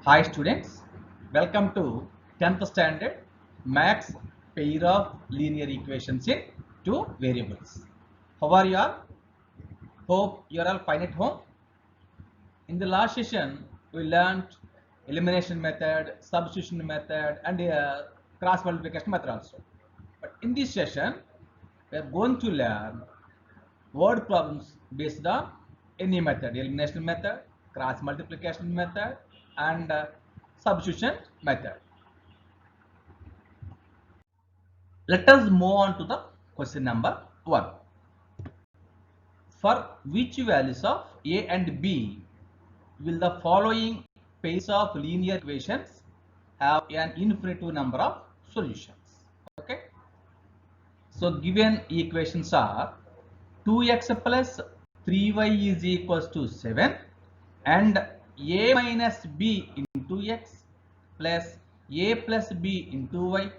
Hi students, welcome to 10th standard max pair of linear equations in two variables. How are you all? Hope you are all fine at home. In the last session, we learned elimination method, substitution method and cross multiplication method also. But in this session, we are going to learn word problems based on any method, elimination method, cross multiplication method and substitution method. Let us move on to the question number 1. For which values of a and b will the following pairs of linear equations have an infinite number of solutions? Okay. So given equations are 2x plus 3y is equals to 7 and a minus b into x plus a plus b into y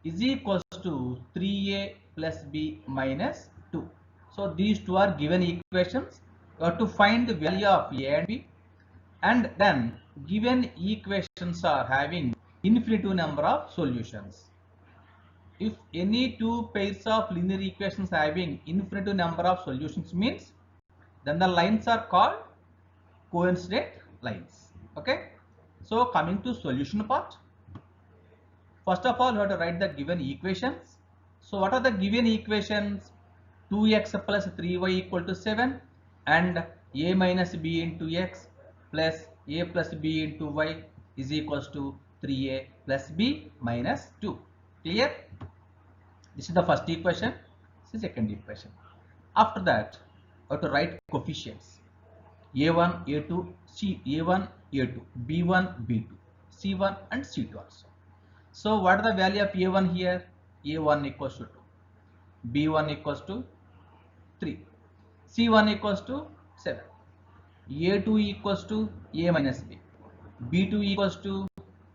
is equals to 3a plus b minus 2. So these two are given equations. You have to find the value of a and b, and then given equations are having infinite number of solutions. If any two pairs of linear equations having infinite number of solutions means, then the lines are called coincident lines. Okay. So coming to solution part. First of all, you have to write the given equations. So what are the given equations? 2x plus 3y equal to 7 and a minus b into x plus a plus b into y is equals to 3a plus b minus 2. Clear? This is the first equation. This is the second equation. After that, you have to write coefficients. a1, a2, a1, a2, b1, b2, c1 and c2 also. So what is the value of a1 here? a1 equals to 2, b1 equals to 3, c1 equals to 7, a2 equals to a minus b, b2 equals to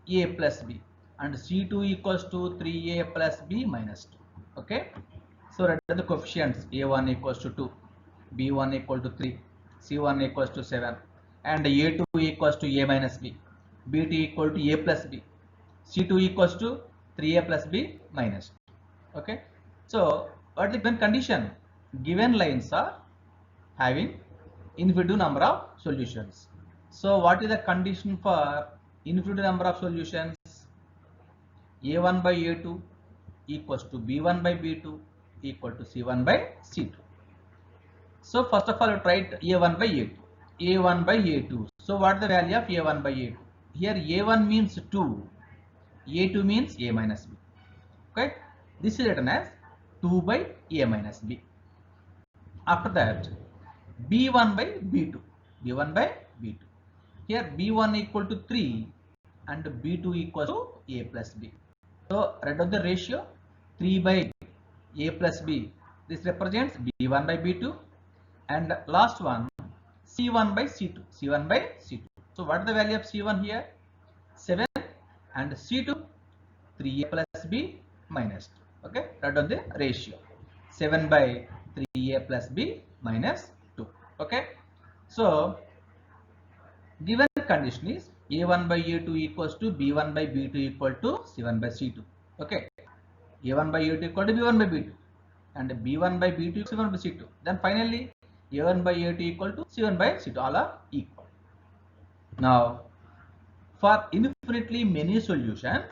a plus b and c2 equals to 3a plus b minus 2. Okay. So write the coefficients. a1 equals to 2, b1 equal to 3, c1 equals to 7 and a2 equals to a minus b, b2 equal to a plus b, c2 equals to 3a plus b minus 2. Okay. So what is the given condition? Given lines are having infinite number of solutions. So what is the condition for infinite number of solutions? a1 by a2 equals to b1 by b2 equal to c1 by c2. So first of all, write a1 by a2. a1 by a2. So what is the value of a1 by a2? Here a1 means 2, a2 means a minus b. Okay, this is written as 2 by a minus b. After that, b1 by b2, b1 by b2. Here b1 equal to 3 and b2 equals to a plus b. So write down the ratio 3 by a plus b. This represents b1 by b2, and last one c1 by c2, c1 by c2. So what is the value of c1 here? 7 and c2 3a plus b minus 2. Okay, write down the ratio 7 by 3a plus b minus 2. Okay, so given condition is a1 by a2 equals to b1 by b2 equal to c1 by c2. Okay, a1 by a2 equal to b1 by b2 and b1 by b2 equal to c1 by c2. Then finally a1 by a2 equal to c1 by c2, all are equal. Now for infinitely many solutions,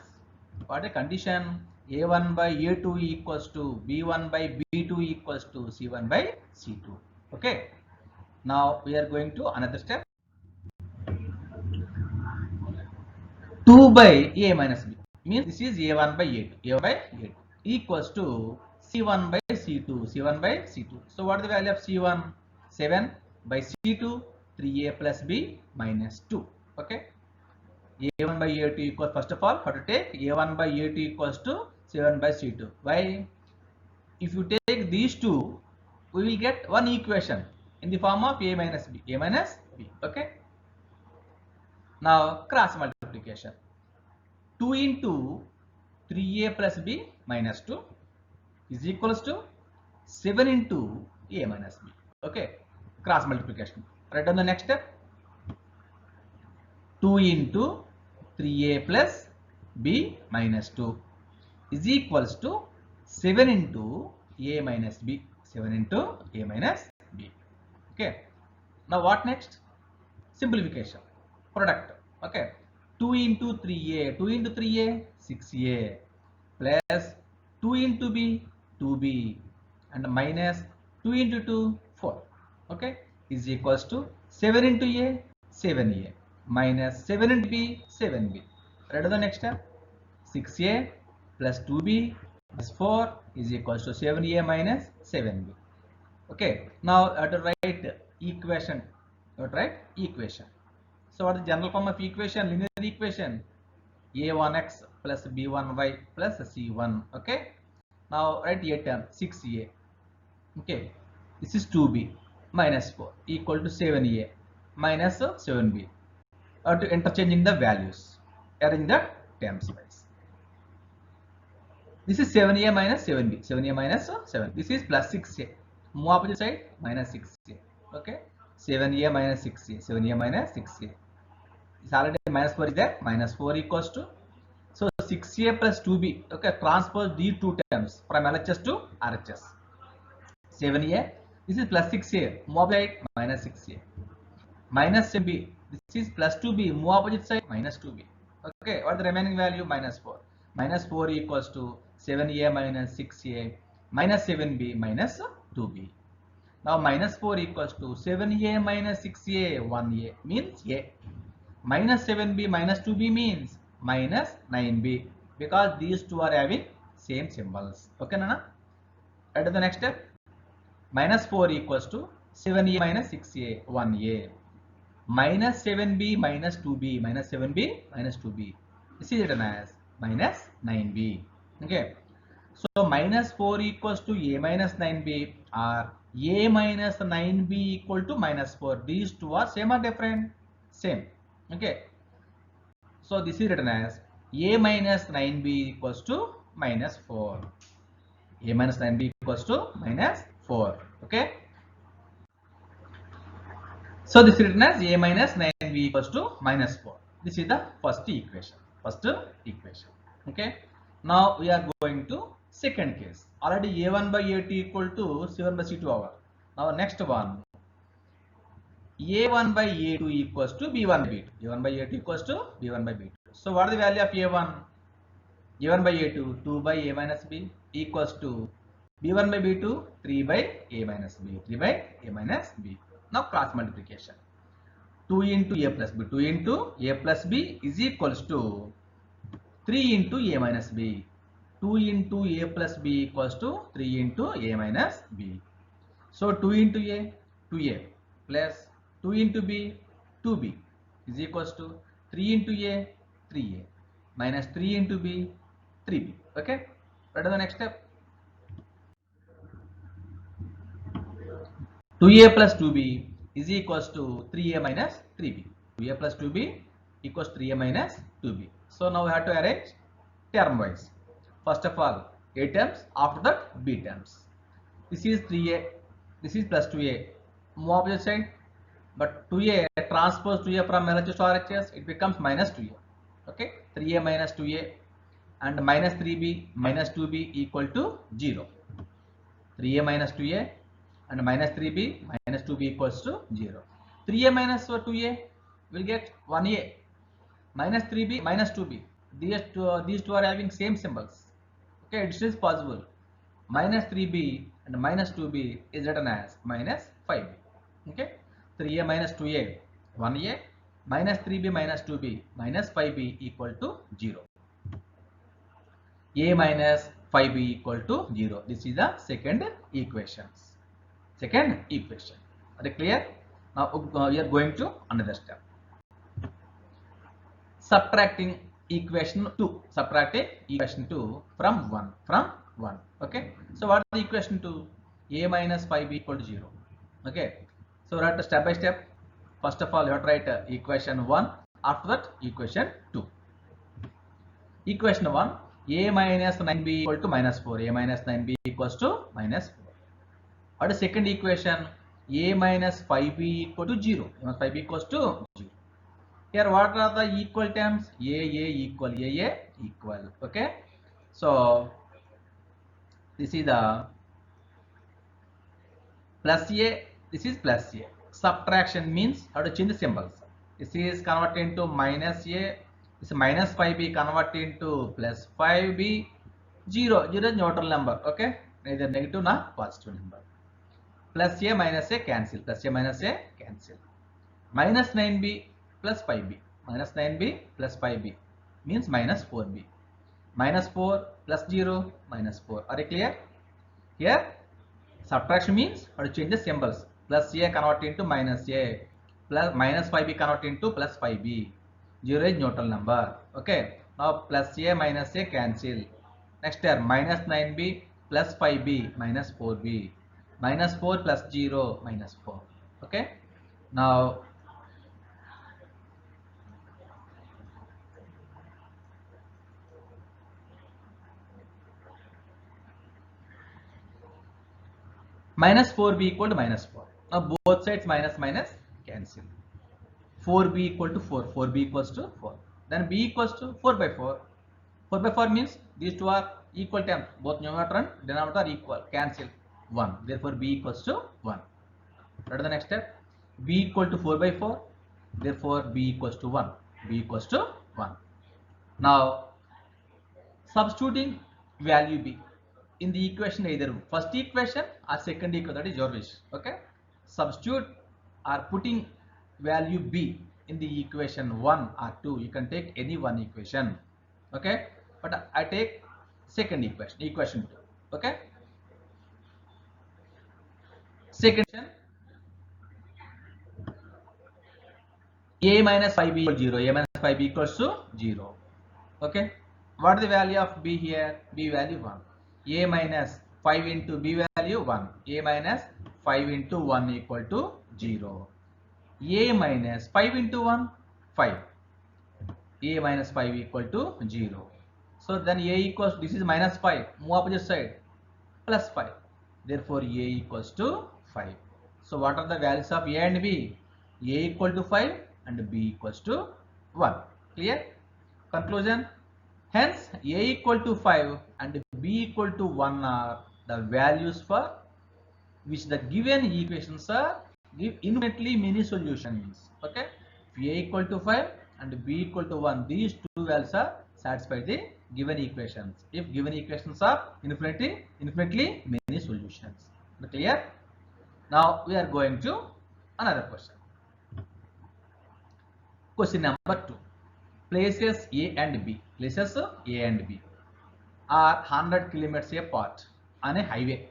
what a condition? a1 by a2 equals to b1 by b2 equals to c1 by c2. Okay, now we are going to another step. 2 by a minus b means this is a1 by a2, a1 by a2 equals to c1 by c2, c1 by c2. So what is the value of c1? 7 by c2, 3a plus b minus 2. Okay, a1 by a2 equals, first of all, how to take a1 by a2 equals to c1 by c2. Why? If you take these two, we will get one equation in the form of a minus b, a minus b. Okay. Now cross multiplication. 2 into 3a plus b minus 2 is equals to 7 into a minus b. Okay, cross multiplication. Write down the next step. 2 into 3a plus b minus 2 is equals to 7 into a minus b. 7 into a minus b. Okay. Now what next? Simplification. Product. Okay. 2 into 3a. 2 into 3a, 6a plus 2 into b, 2b and minus 2 into 2, 4. Okay. Is equals to 7 into a, 7a minus 7 into b, 7b. Ready the next step? 6a plus 2b is 4 is equals to 7a minus 7b. Okay. Now I have to write equation. You have to write equation. So what is the general form of equation? Linear equation. a1x plus b1y plus c1. Okay. Now write a term 6a. Okay. This is 2b minus 4 equal to 7a minus 7b. To interchanging the values. Arrange the terms wise. This is 7a minus 7b. 7a minus 7. This is plus 6a. Move opposite side minus 6a. Okay. 7a minus 6a. 7a minus 6a. It's already minus 4 is there. Minus 4 equals to. So 6a plus 2b. Okay. Transpose these two terms from LHS to RHS. 7a. This is plus 6a. Move opposite minus 6a. Minus 7b. This is plus 2b. Move opposite side minus 2b. Okay. What is the remaining value? Minus 4. Minus 4 equals to 7a minus 6a minus 7b minus 2b. Now minus 4 equals to 7a minus 6a 1a means a. Minus 7b minus 2b means minus 9b because these two are having same symbols. Okay, Nana? Add to the next step. Minus 4 equals to 7a minus 6a 1a minus 7b minus 2b minus 7b minus 2b. This is written as minus 9b. Okay. So minus 4 equals to a minus 9b or a minus 9b equal to minus 4. These two are same or different? Same. Okay. So this is written as a minus 9b equals to minus 4. A minus 9b equals to minus 4. Okay. So this is written as a minus 9b equals to minus 4. This is the first equation. Okay. Now we are going to second case. Already a1 by a2 equal to c1 by c2 over. Now next one. a1 by a2 equals to b1 by b2. a1 by a2 equals to b1 by b2. So what is the value of a1? a1 by a2 2 by a minus b equals to b1 by b2 3 by a minus b. 3 by a minus b. Now cross multiplication. 2 into a plus b. 2 into a plus b is equals to 3 into a minus b. 2 into a plus b equals to 3 into a minus b. So 2 into a, 2a plus 2 into b, 2b is equals to 3 into a, 3a minus 3 into b, 3b. Okay. What is the next step? 2a plus 2b is equals to 3a minus 3b. 2a plus 2b equals 3a minus 2b. So now we have to arrange term wise. First of all, a terms, after that b terms. This is 3a, this is plus 2a. Move opposite side, but 2a transpose 2a from LHS to RHS, it becomes minus 2a. Okay, 3a minus 2a and minus 3b minus 2b equal to 0. 3a minus 2a and minus 3b minus 2b equals to 0. 3a minus 2a will get 1a minus 3b minus 2b. These two are having same symbols. Okay, it is possible. Minus 3b and minus 2b is written as minus 5b. Okay, 3a minus 2a 1a minus 3b minus 2b minus 5b equal to 0. A minus 5b equal to 0. This is the second equation. Are you clear? Now we are going to another step. Subtracting equation 2. Subtracting equation 2 from 1. Okay. So what is the equation 2? A minus 5b equal to 0. Okay. So write step by step. First of all, you have to write equation 1. After that, equation 2. Equation 1. A minus 9b equal to minus 4. A minus 9b equals to minus 4. What is second equation? A minus 5b equal to 0. A minus 5b equals to 0. Here what are the equal terms? A equal, A equal. Okay. So this is the plus A, this is plus A. Subtraction means how to change the symbols. This is converted into minus A, this is minus 5B converted into plus 5B. 0 is neutral number. Okay, neither negative nor positive number. Plus A minus A cancel, plus A minus A cancel. Minus 9B plus 5B, minus 9B plus 5B means minus 4B. Minus 4 plus 0 minus 4. Are you clear? Here subtraction means how to change the symbols. Plus A convert into minus A, plus minus 5B convert into plus 5B. 0 is neutral number. Okay. Now plus A minus A cancel. Next here minus 9B plus 5B minus 4B. Minus 4 plus 0 minus 4. Okay. Now minus 4B equal to minus 4. Now both sides minus minus cancel. 4B equal to 4. 4B equals to 4. Then B equals to 4 by 4. 4 by 4 means these two are equal terms. Both numerator and denominator are equal. Cancel 1. Therefore B equals to 1. What is the next step? B equal to 4 by 4. Therefore B equals to 1. B equals to 1. Now substituting value B in the equation, either first equation or second equation, that is your wish. Okay, substitute or putting value B in the equation 1 or 2. You can take any one equation. Okay, but I take second equation, equation 2. Okay, second equation, A minus 5B equals 0. A minus 5B equals to 0. Okay, what is the value of B here? B value 1. A minus 5 into B value 1. A minus 5 into 1 equal to 0. A minus 5 into 1, 5. A minus 5 equal to 0. So then A equals, this is minus 5, move opposite side, plus 5. Therefore A equals to 5. So what are the values of A and B? A equal to 5 and B equals to 1. Clear? Conclusion. Hence A equal to 5 and B equal to 1 are the values for which the given equations are give infinitely many solutions. Okay, if A equal to 5 and B equal to 1, these two values are satisfy the given equations. If given equations are infinitely many solutions. Clear? Now we are going to another question. Question number 2. Places A and B, places A and B are 100 kilometers apart on a highway.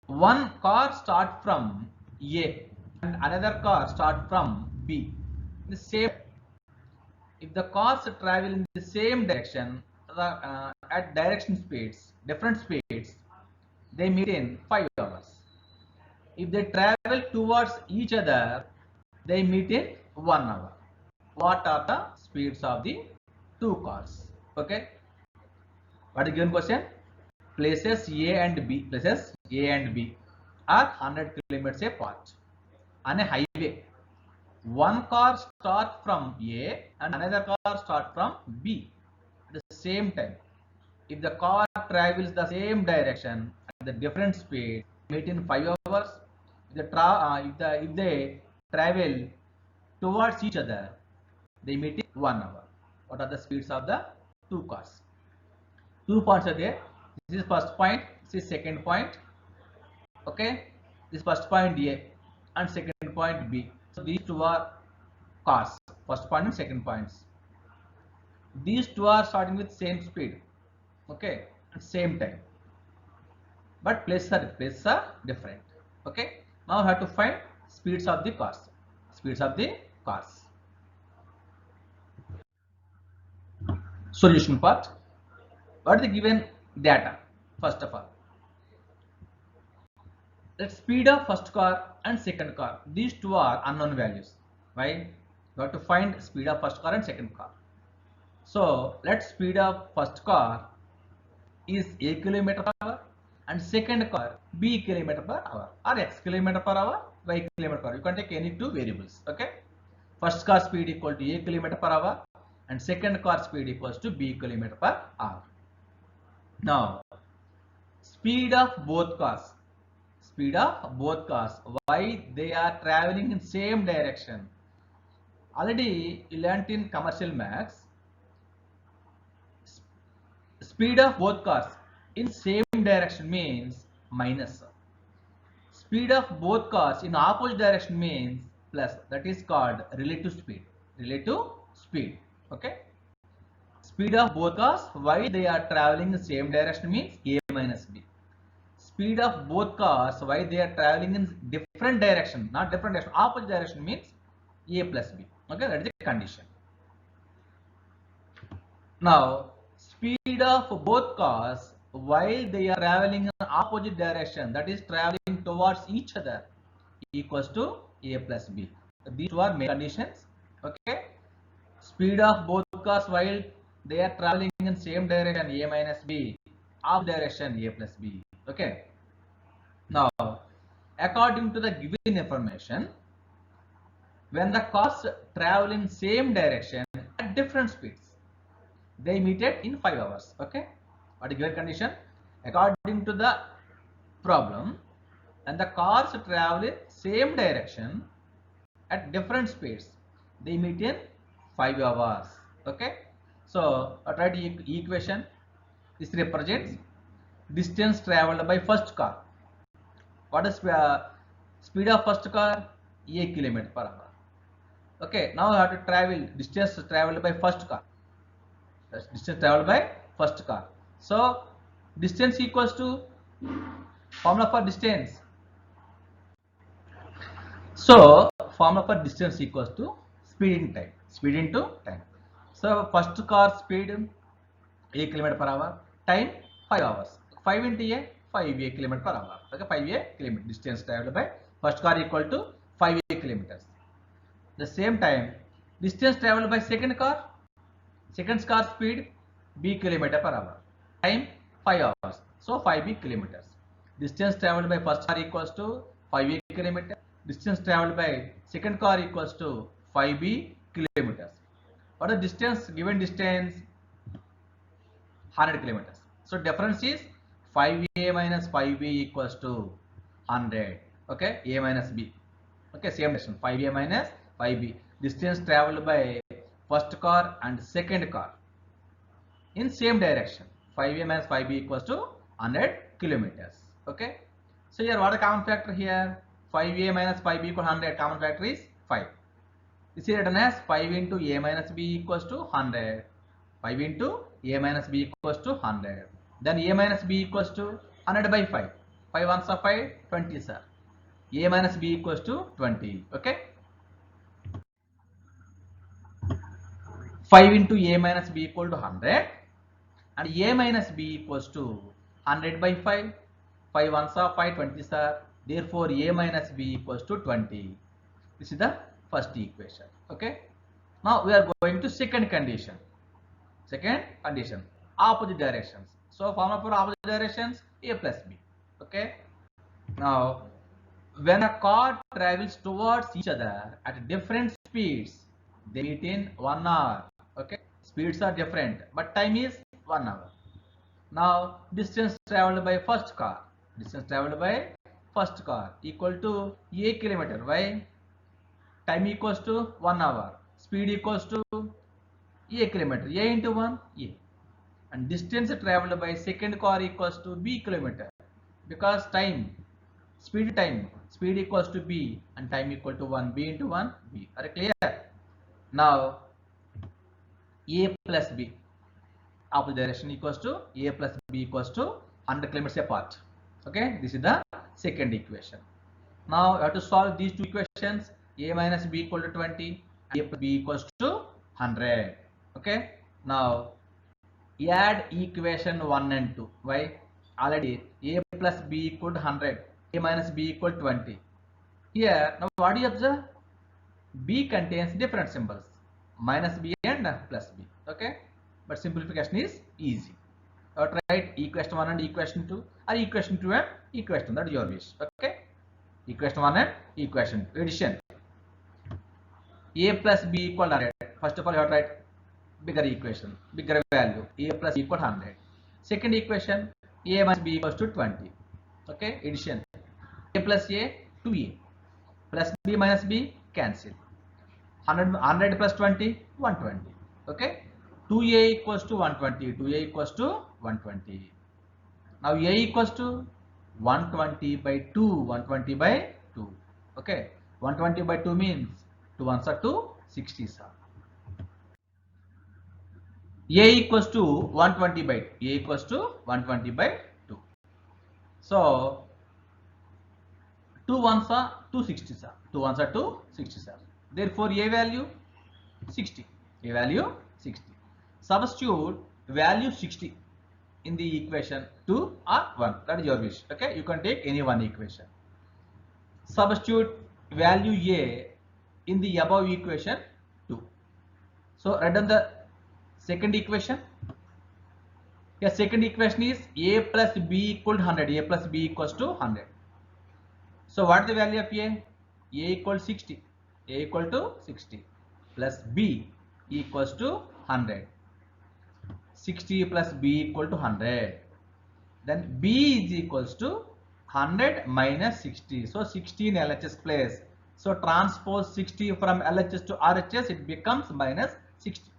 One car start from A and another car start from B. The same, if the cars travel in the same direction at direction speeds, different speeds, they meet in 5 hours. If they travel towards each other, they meet in 1 hour. What are the speeds of the two cars? Okay. What is given question? Places A and B, places A and B are 100 kilometers apart on a highway. One car start from A and another car start from B at the same time. If the car travels the same direction at the different speed, meet in 5 hours. If they travel towards each other, they meet in 1 hour. What are the speeds of the two cars? 2 points are there. This is first point, this is second point. Okay, this first point A and second point B. So these two are cars, first point and second points. These two are starting with same speed. Okay, at same time, but places are different. Okay, now I have to find speeds of the cars. Speeds of the cars. Solution part. What is the given data? First of all, let's speed of first car and second car. These two are unknown values. Why? You have to find speed of first car and second car. So let's speed of first car is A kilometer per hour and second car B kilometer per hour or X kilometer per hour, Y kilometer per hour. You can take any two variables. Okay. First car speed equal to a kilometer per hour and second car speed equals to b kilometer per hour. Now, speed of both cars. Speed of both cars. Why they are traveling in same direction? Already you learnt in commercial maths. Speed of both cars in same direction means minus. Speed of both cars in opposite direction means plus. That is called relative speed. Relative speed. Okay. Speed of both cars while they are traveling in same direction means a minus b. Speed of both cars while they are traveling in different direction, not different direction, opposite direction means a plus b. Okay, that is the condition. Now, speed of both cars while they are traveling in opposite direction, that is traveling towards each other, equals to a plus b. These two are main conditions. Okay, speed of both cars while they are traveling in same direction, a minus b, opposite direction, a plus b. Okay. Now, according to the given information, when the cars travel in same direction at different speeds, they meet it in 5 hours. Okay, what is given condition? According to the problem, when the cars travel in same direction at different speeds, they meet in 5 hours. Okay, so write the equation. This represents distance traveled by first car. What is speed of first car? A kilometer per hour. Okay, now I have to travel distance traveled by first car. Distance traveled by first car. So distance equals to formula for distance. So formula for distance equals to speed in time. Speed into time. So first car speed a kilometer per hour. Time 5 hours. 5 into a 5 kilometer per hour. Okay, 5 kilometer distance traveled by first car equal to 5 kilometers. The same time, distance traveled by second car speed b kilometer per hour. Time 5 hours. So 5b kilometers. Distance traveled by first car equals to 5a kilometer. Distance traveled by second car equals to 5b kilometers. What is distance? Given distance 100 kilometers. So difference is 5a minus 5b equals to 100. Okay, a minus b. Okay, same distance 5a minus 5b. Distance traveled by first car and second car in same direction. 5a minus 5b equals to 100 kilometers. Okay, so here what is common factor here? 5a minus 5b equals 100. Common factor is 5. This is written as 5 into a minus b equals to 100. 5 into a minus b equals to 100. Then a minus b equals to 100 by 5. 5 ones are 5, 20 sir. A minus b equals to 20. Okay. 5 into a minus b equal to 100 and a minus b equals to 100 by 5. 5 ones are 5, 20 sir. Therefore, a minus b equals to 20. This is the first equation. Okay. Now we are going to second condition. Second condition, opposite directions. So formula for opposite directions, a plus b. Okay. Now, when a car travels towards each other at different speeds, they meet in 1 hour. Okay. Speeds are different, but time is 1 hour. Now, distance traveled by first car. Distance traveled by first car equal to a kilometer. Why? Time equals to 1 hour. Speed equals to a kilometer. A into 1, a. And distance traveled by second car equals to b kilometer. Because time, speed equals to b and time equal to 1. B into 1, b. Are you clear? Now, a plus b. Opposite direction equals to a plus b equals to 100 kilometers apart. Okay, this is the second equation. Now, you have to solve these two equations. A minus b equal to 20, a plus b equals to 100. Okay. Now, add equation 1 and 2. Why? Already a plus b equal to 100, a minus b equal to 20. Here, now what do you observe? B contains different symbols, minus b and plus b. Okay. But simplification is easy. Write equation 1 and equation 2, or equation 2 and equation 1. That is your wish. Okay. Equation 1 and equation 2. Addition. a plus b equal 100. First of all, you have to write bigger equation, bigger value. A plus b equal 100. Second equation, a minus b equals to 20. Okay, addition. A plus a, 2a. Plus b minus b, cancel. 100 plus 20, 120. Okay, 2a equals to 120. 2a equals to 120. Now a equals to 120 by 2. 120 by 2. Okay, 120 by 2 means 2 ones are 2, 60 are. A equals to 120 by 2. A equals to 120 by 2. So 2 ones are 260 are. 2 ones are 260 are. Therefore a value 60. A value 60. Substitute value 60 in the equation 2 or 1. That is your wish. Okay, you can take any one equation. Substitute value a in the above equation 2. So write down the second equation. Yeah, second equation is a plus b equal to 100. A plus b equals to 100. So what is the value of a? A equals 60. A equal to 60 plus b equals to 100. 60 plus b equal to 100. Then b is equals to 100 minus 60. So 60 in LHS place. So transpose 60 from LHS to RHS, it becomes minus 60.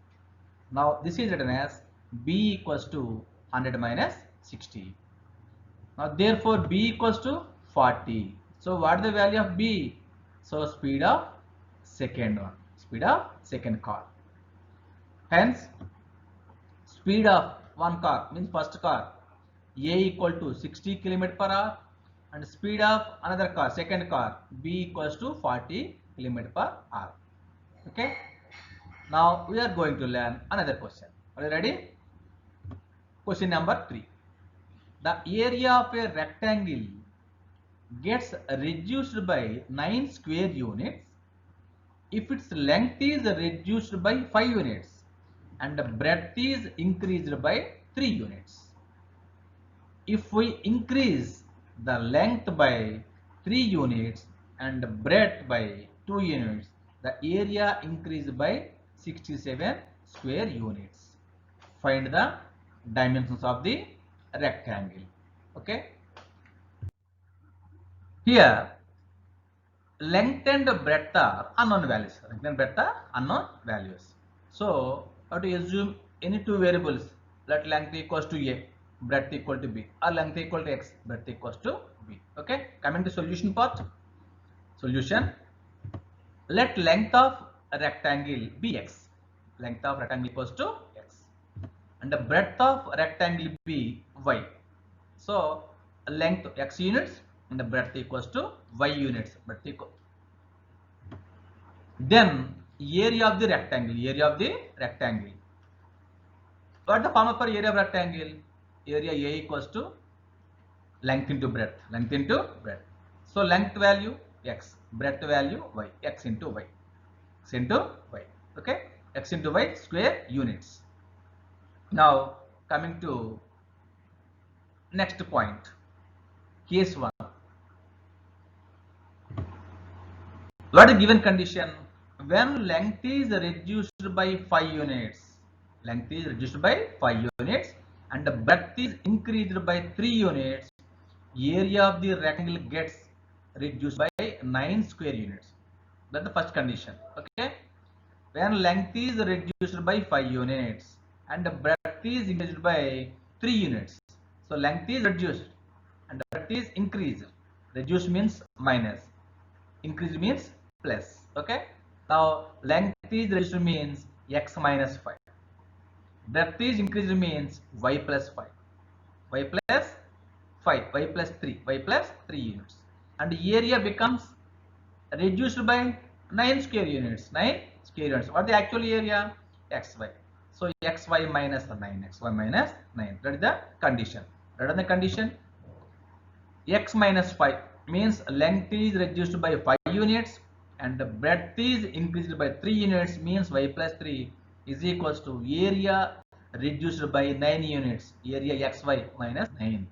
Now this is written as b equals to 100 minus 60. Now therefore b equals to 40. So what is the value of b? So speed of second one. Speed of second car. Hence speed of one car means first car a equal to 60 km per hour and speed of another car, second car, b equals to 40 km per hour. Okay. Now we are going to learn another question. Are you ready? Question number 3. The area of a rectangle gets reduced by 9 square units if its length is reduced by 5 units and the breadth is increased by 3 units. If we increase the length by 3 units and breadth by 2 units, the area increased by 67 square units. Find the dimensions of the rectangle. Okay. Here, length and breadth are unknown values. Length and breadth are unknown values. So, how to assume any two variables, let length equals to a, breadth equal to b, or length equal to x, breadth equals to b. Okay. Coming to solution part. Solution. Let length of a rectangle be x. Length of rectangle equals to x. And the breadth of rectangle be y. So length x units and the breadth equals to y units. Breadth equal. Then area of the rectangle. Area of the rectangle. What is the formula for area of rectangle? Area A equals to length into breadth. Length into breadth. So length value x, breadth value y. X into y. X into y. Okay. X into y square units. Now coming to next point. Case 1. What is given condition? When length is reduced by 5 units. Length is reduced by 5 units and the breadth is increased by 3 units. Area of the rectangle gets reduced by 9 square units. That's the first condition. Okay. When length is reduced by 5 units and the breadth is increased by 3 units. So length is reduced and the breadth is increased. Reduced means minus. Increased means plus. Okay. Now length is reduced means x minus 5. Breadth is increased means y plus 5. Y plus 5. Y plus 3. Y plus 3 units. And area becomes reduced by 9 square units. 9 square units. What is the actual area? Xy. So xy minus 9. Xy minus 9. That is the condition. That is the condition. X minus 5 means length is reduced by 5 units and the breadth is increased by 3 units means y plus 3 is equals to area reduced by 9 units. Area xy minus 9.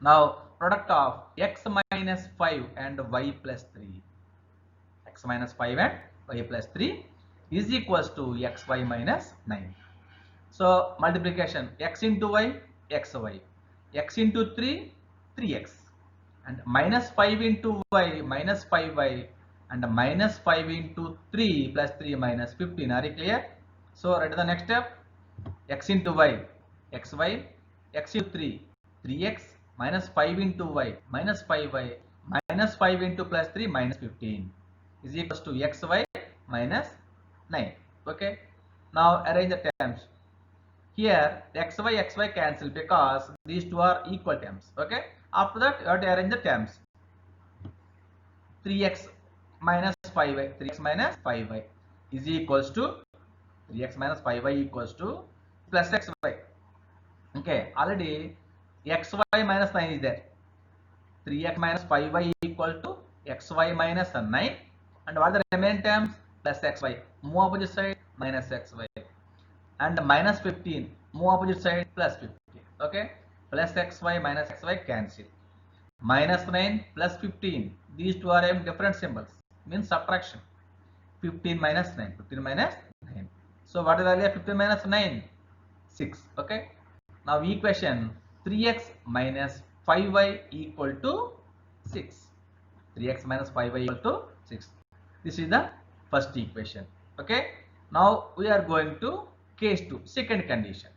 Now product of x minus 5 and y plus 3. X minus 5 and y plus 3 is equals to xy minus 9. So multiplication x into y, xy, x into 3, 3x, and minus 5 into y, minus 5y, and minus 5 into 3 plus 3 minus 15. Are you clear? So write the next step. X into y, xy, x into 3, 3x, minus 5 into y, minus 5y, minus 5 into plus 3 minus 15 is equals to xy minus 9. Okay. Now arrange the terms. Here xy cancel because these two are equal terms. Okay. After that you have to arrange the terms. 3x minus 5y, 3x minus 5y is equals to 3x minus 5y equals to plus xy. Okay, already xy minus 9 is there. 3x minus 5y equal to xy minus 9, and what are the remaining terms? Plus xy. Move opposite side, minus xy, and minus 15. Move opposite side, plus 15. Okay, plus xy minus xy cancel. Minus 9 plus 15. These two are having different symbols. Means subtraction. 15 minus 9. 15 minus 9. So what is the value of 15 minus 9? 6. Okay. Now equation 3x minus 5y equal to 6. 3x minus 5y equal to 6. This is the first equation. Okay. Now we are going to case 2, second condition.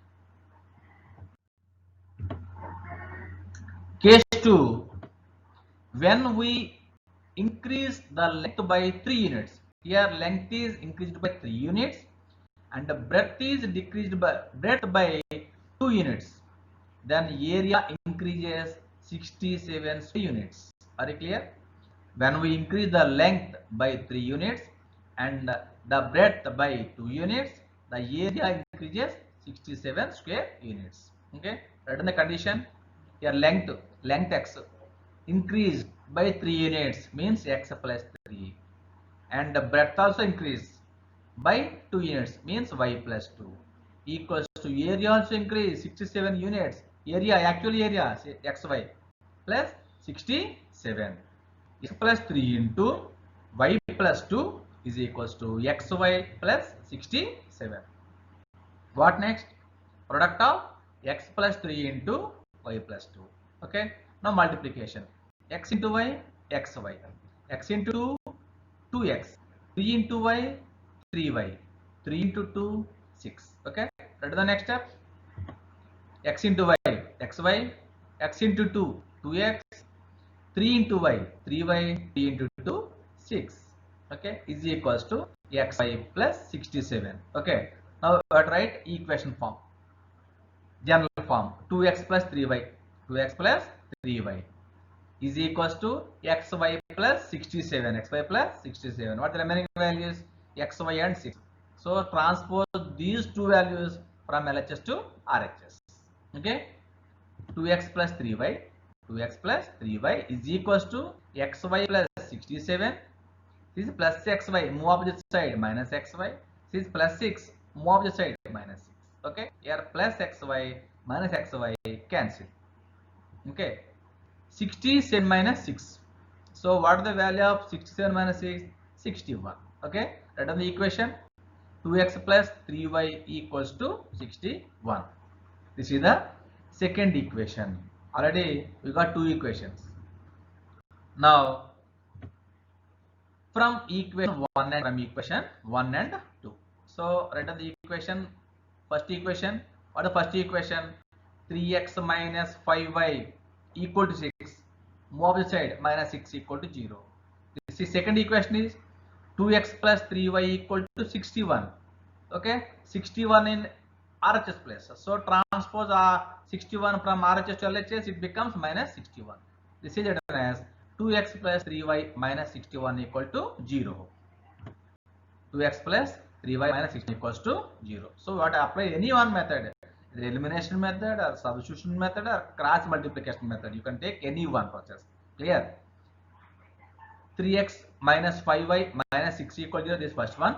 Case 2, when we increase the length by 3 units. Here length is increased by 3 units and the breadth is decreased by 2 units. Then area increases 67 units. Are you clear? When we increase the length by 3 units and the breadth by 2 units, the area increases 67 square units. Okay, write the condition. Here length x increased by 3 units means x plus 3, and the breadth also increased by 2 units means y plus 2 equals to area also increased 67 units. Area, actual area xy plus 67. X plus 3 into y plus 2 is equals to xy plus 67. What next? Product of x plus 3 into y plus 2. Okay. Now multiplication. X into y, xy. X into 2, 2x. 3 into y, 3y. 3 into 2, 6. Okay. Write the next step. X into y, xy. X into 2, 2x. 3 into y, 3y. 3 into 2, 6. Okay. Is equals to xy plus 67. Okay. Now write equation form. General form 2x plus 3y, 2x plus 3y is equals to xy plus 67, xy plus 67. What are the remaining values? Xy and 6. So transpose these two values from LHS to RHS. Okay, 2x plus 3y, 2x plus 3y is equals to xy plus 67. This is plus xy, move opposite side, minus xy. This is plus 6, move opposite side, minus 6. Okay, here plus xy minus xy cancel. Okay, 67 minus 6. So what is the value of 67 minus 6? 61. Okay, write down the equation. 2x plus 3y equals to 61. This is the second equation. Already we got two equations. Now from equation 1 and from equation 1 and 2. So write down the equation. First equation. What is the first equation? 3x minus 5y equal to 6. Move opposite side, minus 6 equal to 0. This is second equation is 2x plus 3y equal to 61. Okay, 61 in RHS place. So transpose 61 from RHS to LHS, it becomes minus 61. This is written as 2x plus 3y minus 61 equal to 0. 2x plus 3y minus 61 equals to 0. So what apply any one method, the elimination method or substitution method or cross multiplication method, you can take any one process. Clear? 3x minus 5y minus 6 equal to 0, this first one.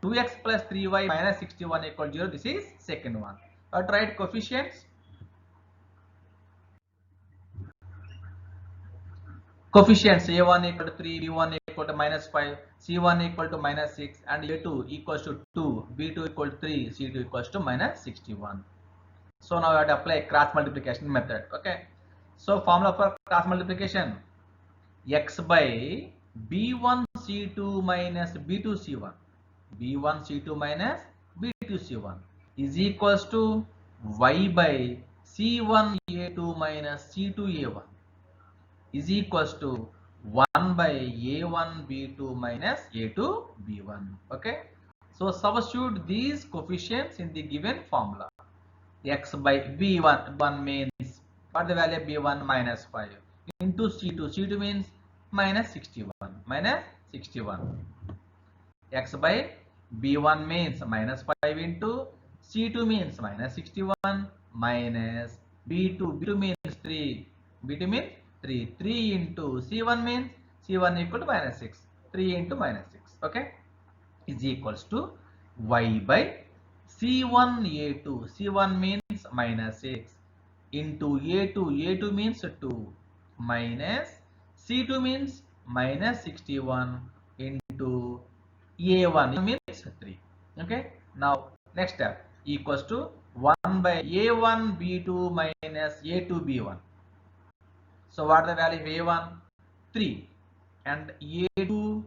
2x plus 3y minus 61 equal to 0, this is second one. Write coefficients. Coefficients a1 equal to 3, b1 equal to minus 5, C1 equal to minus 6, and A2 equals to 2, B2 equal to 3, C2 equals to minus 61. So now we have to apply cross multiplication method. Okay. So formula for cross multiplication: x by B1 C2 minus B2 C1, B1 C2 minus B2 C1 is equals to y by C1 A2 minus C2 A1 is equals to 1 by A1 B2 minus A2 B1. Okay. So substitute these coefficients in the given formula. X by B1 means, what the value of B1? Minus 5 into C2. C2 means minus 61. Minus 61. X by B1 means minus 5 into C2 means minus 61 minus B2. B2 means 3. B2 means 3. 3 into C1 means C1 equal to minus 6. 3 into minus 6. Okay. Is equals to y by C1 A2. C1 means minus 6 into A2. A2 means 2 minus C2 means minus 61 into A1 means 3. Okay. Now next step equals to 1 by A1 B2 minus A2 B1. So what the value of A1? 3 and A2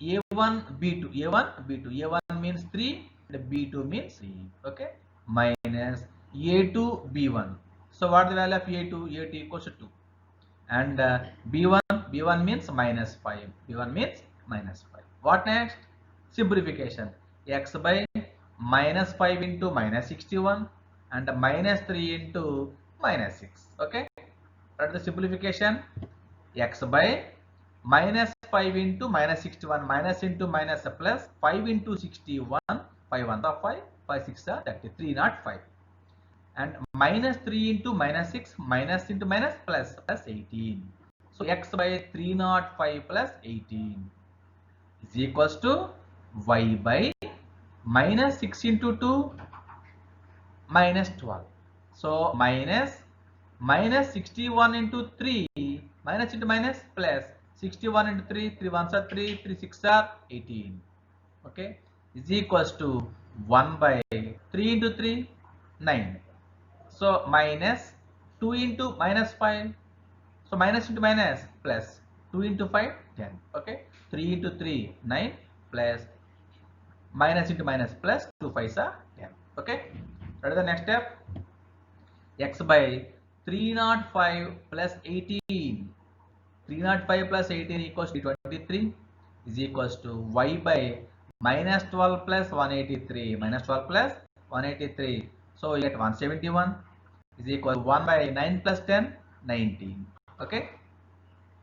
A1 B2. A1 B2. A1 means 3 and B2 means 3. Okay. Minus A2 B1. So what the value of A2? A2 equals to 2. And B1 means minus 5. B1 means minus 5. What next? Simplification. X by minus 5 into minus 61 and minus 3 into minus 6. Okay. What is the simplification? X by minus 5 into minus 61, minus into minus plus 5 into 61, 5 1 are 5, 5 6 are 33, not 5. And minus 3 into minus 6, minus into minus plus 18. So x by 305 plus 18 is equals to y by minus 6 into 2 minus 12. So minus 61 into 3, minus into minus plus 61 into 3, 3 1s are 3, 3 6 are 18. Okay, is equals to 1 by 3 into 3, 9. So minus 2 into minus 5. So minus into minus plus 2 into 5, 10. Okay, 3 into 3, 9 plus minus into minus plus 2 5s are 10. Okay, that is the next step. X by 305 plus 18. 305 plus 18 equals to 23 is equals to y by minus 12 plus 183. Minus 12 plus 183. So you get 171 is equal to 1 by 9 plus 10, 19. Okay.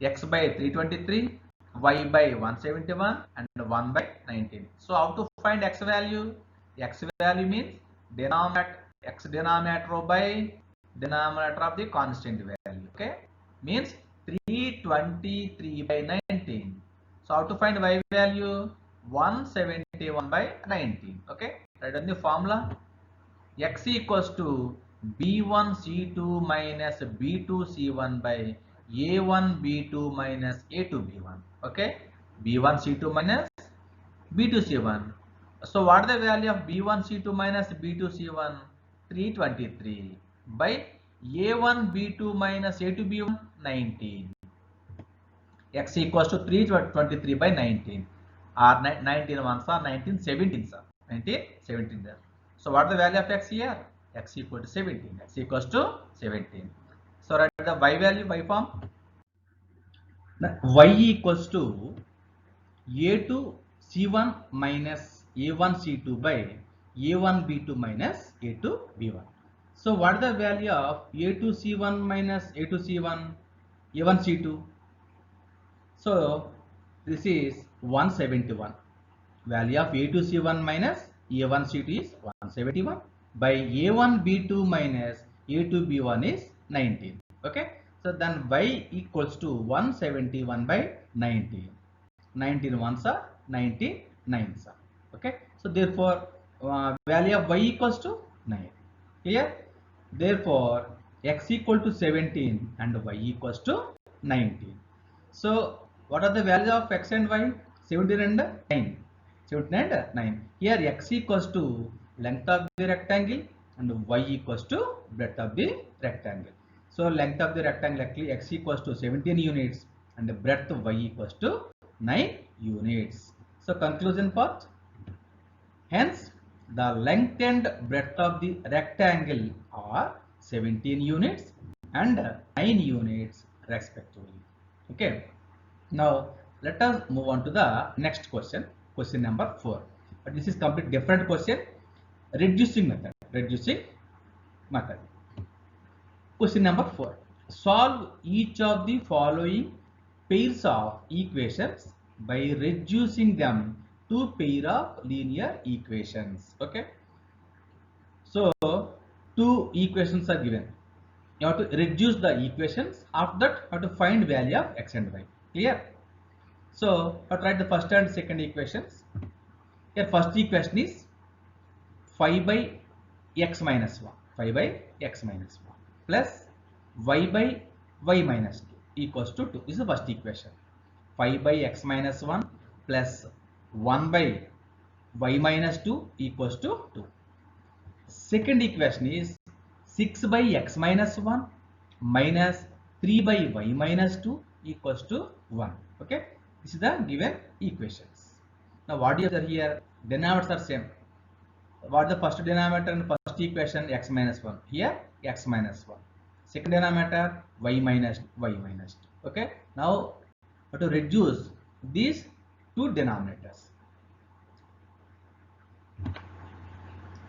X by 323, y by 171 and 1 by 19. So how to find x value? X value means denominator, x denominator by denominator of the constant value. Okay. Means 323 by 19. So how to find y value? 171 by 19. Okay. Write down the formula. X equals to B1 C2 minus B2 C1 by A1 B2 minus A2 B1. Okay. B1 C2 minus B2 C1. So what is the value of B1 C2 minus B2 C1? 323 by A1 B2 minus A2 B1, 19. X equals to 323 by 19. Or 19 ones are 19 17s are 19 17 there. So what is the value of x here? X equal to 17. X equals to 17. So write the y value by form. Y equals to A2 C1 minus A1 C2 by A1 B2 minus A2 B1. So what is the value of A2 C1 minus A2 C1, A1 C2? So this is 171. Value of A2 C1 minus A1 C2 is 171 by A1 B2 minus A2 B1 is 19. Okay. So then y equals to 171 by 19. 19 ones are 99 are. Okay. So therefore value of y equals to 9. Here. Therefore x equal to 17 and y equals to 19. So What are the values of x and y? 17 and 9. 17 and 9. Here x equals to length of the rectangle and y equals to breadth of the rectangle. So length of the rectangle actually x equals to 17 units and the breadth y equals to 9 units. So conclusion part. Hence the length and breadth of the rectangle are 17 units and 9 units respectively. Okay. Now let us move on to the next question, question number 4. But this is complete different question, reducing method. Reducing method. Question number 4. Solve each of the following pairs of equations by reducing them to pair of linear equations. Okay. So two equations are given. You have to reduce the equations. After that, you have to find value of x and y. Clear? So let's write the first and second equations. Here first equation is 5 by x minus 1. 5 by x minus 1 plus y by y minus 2 equals to 2. This is the first equation. 5 by x minus 1 plus 1 by y minus 2 equals to 2. Second equation is 6 by x minus 1 minus 3 by y minus 2 equals to 1. Okay. This is the given equations. Now what is here? Denominators are same. What is the first denominator and first equation? X minus 1. Here x minus 1. Second denominator y minus 2. Okay. Now to reduce these two denominators.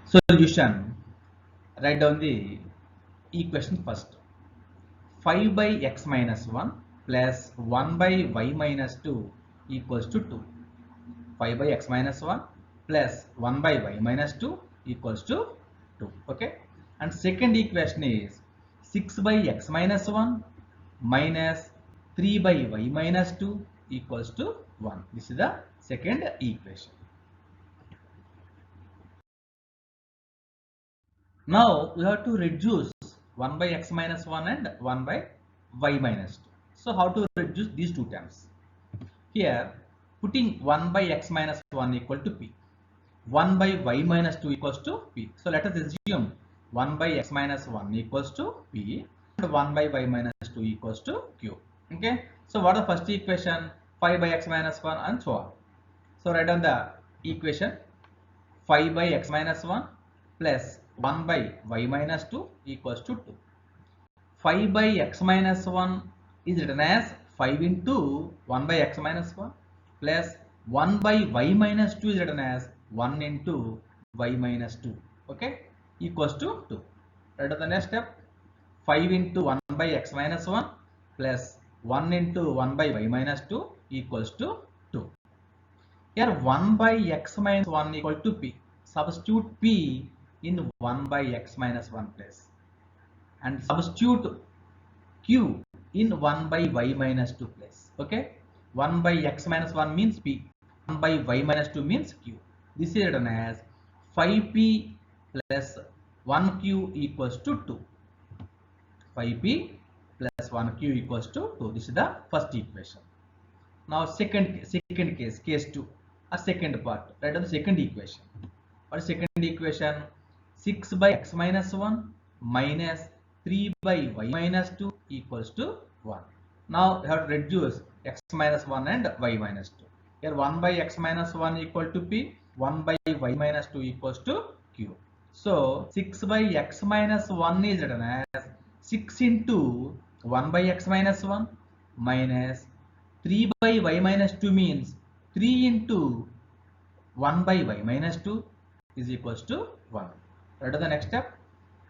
Solution. Write down the equation first. 5 by x minus 1 plus 1 by y minus 2 equals to 2. 5 by x minus 1 plus 1 by y minus 2 equals to 2. Okay. And second equation is 6 by x minus 1 minus 3 by y minus 2 equals to 1. This is the second equation. Now we have to reduce 1 by x minus 1 and 1 by y minus 2. So how to reduce these two terms? Here putting 1 by x minus 1 equal to p. 1 by y minus 2 equals to p. So let us assume 1 by x minus 1 equals to p and 1 by y minus 2 equals to q. Okay. So what is the first equation? 5 by x minus 1 and so on. So write down the equation. 5 by x minus 1 plus 1 by y minus 2 equals to 2. 5 by x minus 1 is written as 5 into 1 by x minus 1 plus 1 by y minus 2 is written as 1 into y minus 2. Okay, equals to 2. Write down the next step. 5 into 1 by x minus 1 plus 1 into 1 by y minus 2 equals to 2. Here 1 by x minus 1 equal to p. Substitute p in 1 by x minus 1 place and substitute q in 1 by y minus 2 place. Okay, 1 by x minus 1 means p, 1 by y minus 2 means q. This is written as 5p plus 1q equals to 2. 5p plus 1q equals to 2. This is the first equation. Now second case, case 2, a second part. Write down the second equation. What is second equation? 6 by x minus 1 minus 3 by y minus 2 equals to 1. Now we have to reduce x minus 1 and y minus 2. Here 1 by x minus 1 equal to p, 1 by y minus 2 equals to q. So 6 by x minus 1 is written as 6 into 1 by x minus 1 minus 3 by y minus 2 means 3 into 1 by y minus 2 is equals to 1. What is the next step?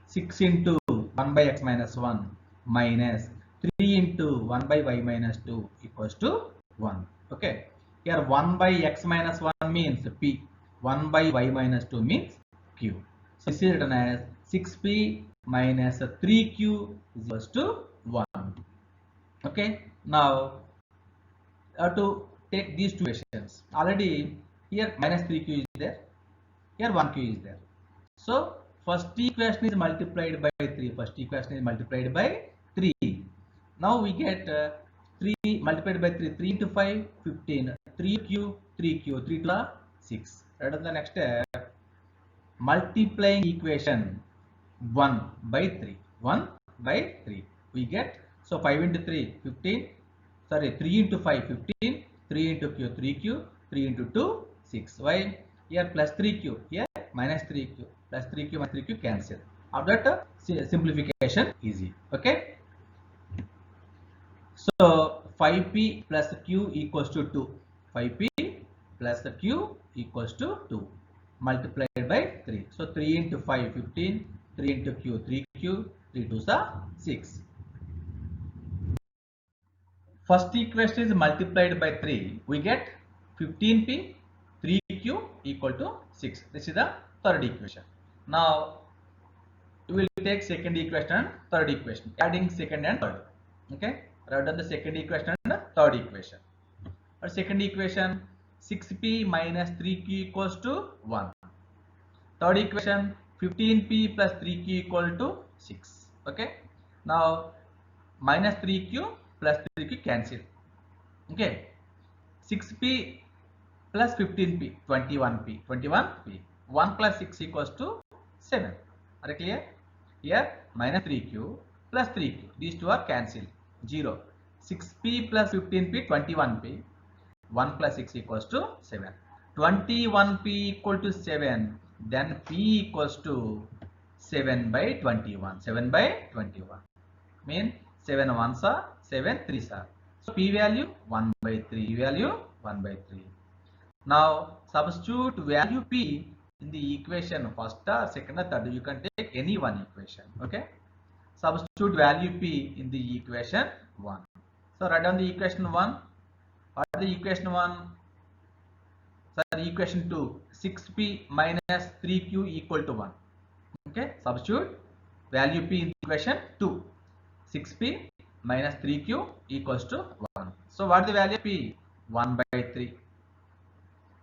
6 into 1 by x minus 1 minus 3 into 1 by y minus 2 equals to 1. Okay. Here 1 by x minus 1 means p. 1 by y minus 2 means q. So this is written as 6p minus 3q is equals to 1. Okay. Now I have to take these two equations. Already here minus 3q is there. Here 1q is there. So first equation is multiplied by 3. First equation is multiplied by 3. Now we get 3 multiplied by 3, 3 into 5, 15, 3q, 3q, 3 to the 6. Right on the next step, multiplying equation 1 by 3, 1 by 3, we get, so 5 into 3, 15, sorry, 3 into 5, 15, 3 into q, 3q, 3 into 2, 6. Why? Here plus 3q, here minus 3q, plus 3q minus 3q cancel. After that, simplification easy. Okay. So 5p plus q equals to 2. 5p plus q equals to 2 multiplied by 3. So 3 into 5, 15, 3 into q, 3q, 3 2s are 6. First equation is multiplied by 3. We get 15p, 3q equal to 6. This is the third equation. Now we will take second equation and third equation, adding second and third. Okay, write down the second equation and third equation. Our second equation, 6p minus 3q equals to 1. Third equation, 15p plus 3q equal to 6. Okay, now minus 3q plus 3q cancel. Okay, 6p plus 15p, 21p, 21p. 1 plus 6 equals to 7. Are you clear? Here minus 3q plus 3q. These two are cancelled. 0. 6p plus 15p, 21p. 1 plus 6 equals to 7. 21p equal to 7. Then p equals to 7 by 21. 7 by 21. Mean 7 1s are 7 3s are. So p value 1 by 3. P value 1 by 3. Now substitute value p in the equation first or second or third. You can take any one equation. Okay. Substitute value p in the equation 1. So write down the equation 1. What is the equation 1? Sorry, equation 2. 6p minus 3q equal to 1. Okay. Substitute value p in the equation 2. 6p minus 3q equals to 1. So what is the value of p? 1 by 3.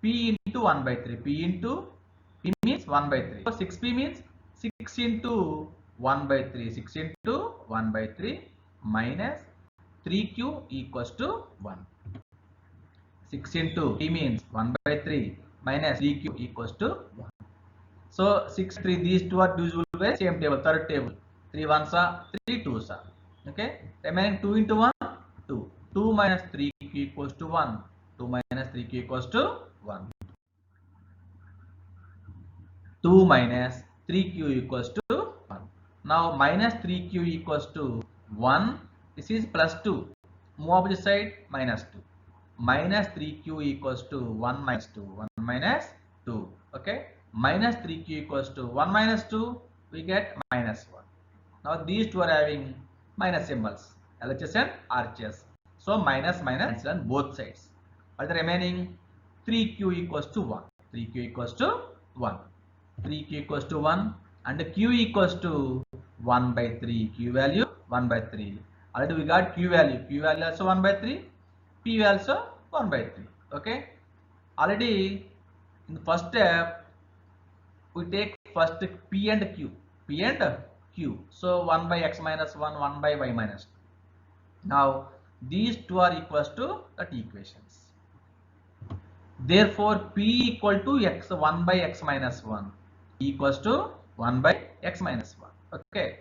P into 1 by 3. P means 1 by 3. So 6p means 6 into 1 by 3. 6 into 1 by 3 minus 3q equals to 1. 6 into p means 1 by 3 minus 3q equals to 1. So 6, 3, these two are divisible by same table, third table. 3 1s are 3 2s are. Okay. Remaining 2 into 1, 2. 2 minus 3q equals to 1. 2 minus 3q equals to 1. 2 minus 3q equals to 1. Now minus 3q equals to 1. This is plus 2. Move opposite side, minus 2. Minus 3q equals to 1 minus 2. 1 minus 2. Okay. Minus 3q equals to 1 minus 2. We get minus 1. Now these two are having minus symbols, LHS and RHS. So minus minus on both sides. But the remaining 3q equals to 1. 3q equals to 1. 3q equals to 1 and q equals to 1 by 3. Q value 1 by 3. Already we got q value. Q value also 1 by 3. P value also 1 by 3. Okay. Already in the first step we take first p and q. P and q. So 1 by x minus 1, 1 by y minus 2. Now these two are equals to that equations. Therefore p equal to x 1 by x minus 1 equals to 1 by x minus 1. Okay.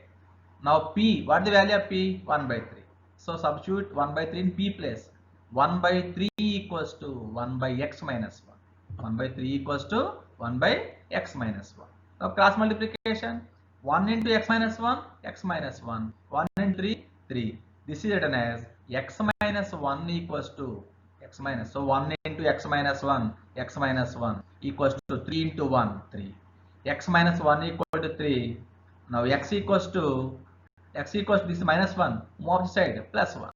Now p, what is the value of p? 1 by 3. So substitute 1 by 3 in p place. 1 by 3 equals to 1 by x minus 1. 1 by 3 equals to 1 by x minus 1. Now cross multiplication. 1 into x minus 1, x minus 1. 1 into 3, 3. This is written as x minus 1 equals to x minus. So 1 into x minus 1 equals to 3 into 1, 3. X minus 1 equal to 3. Now x equals to this minus 1. Move opposite side, plus 1.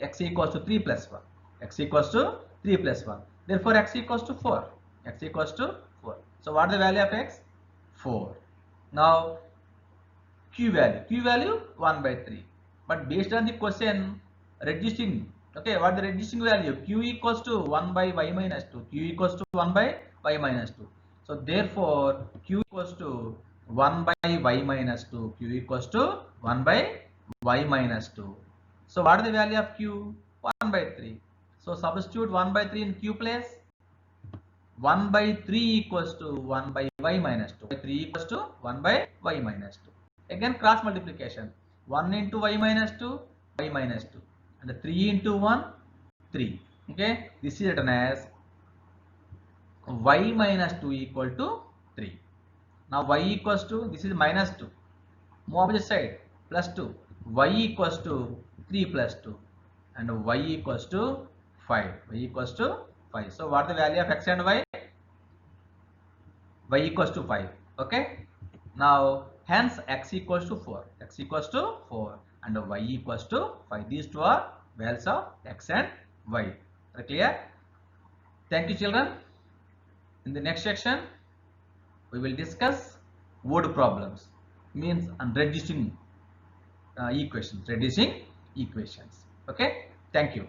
X equals to 3 plus 1. X equals to 3 plus 1. Therefore x equals to 4. X equals to 4. So what is the value of x? 4. Now q value 1 by 3. But based on the question, reducing. Okay, what is the reducing value? Q equals to 1 by y minus 2. Q equals to 1 by y minus 2. So therefore q equals to 1 by y minus 2. Q equals to 1 by y minus 2. So what is the value of q? 1 by 3. So substitute 1 by 3 in q place. 1 by 3 equals to 1 by y minus 2. 3 equals to 1 by y minus 2. Again cross multiplication. 1 into y minus 2, y minus 2. And 3 into 1, 3. Okay. This is written as y minus 2 equal to 3. Now y equals to, this is minus 2. Move opposite side, plus 2. Y equals to 3 plus 2. And y equals to 5. Y equals to 5. So what is the value of x and y? Y equals to 5. Okay. Now hence x equals to 4. X equals to 4 and y equals to 5. These two are values of x and y. Are clear? Thank you, children. In the next section, we will discuss word problems, means and reducing equations. Okay. Thank you.